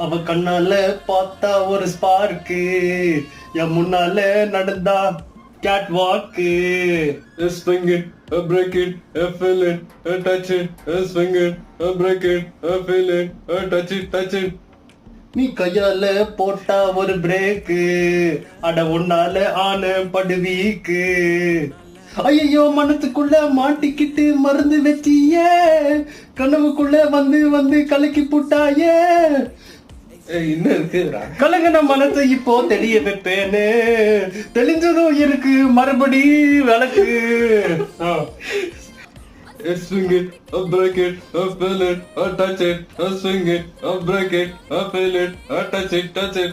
அவ கண்ணால பார்த்தா ஒரு ஸ்பார்க்கு, என் முன்னால நடந்தா கேட் வாக்கு. Swing it, break it, feel it, touch it, swing it, break it, feel it, touch it. நீ கையால போட்டா ஒரு பிரேக்கு, அட உன்னால ஆன படுவீக்கு. ஐயோ மனத்துக்குள்ள மாட்டிக்கிட்டு மருந்து வச்சியே, கனவுக்குள்ள வந்து வந்து கலக்கி புட்டாயே. இன்னும் இருக்கு கலங்கன மனத்தை இப்போ தெளிய வைப்பேனே, தெளிஞ்சதும் இருக்கு மறுபடி விளக்கு. Swing it, break it, feel it, touch it, swing it, break it, feel it, touch it.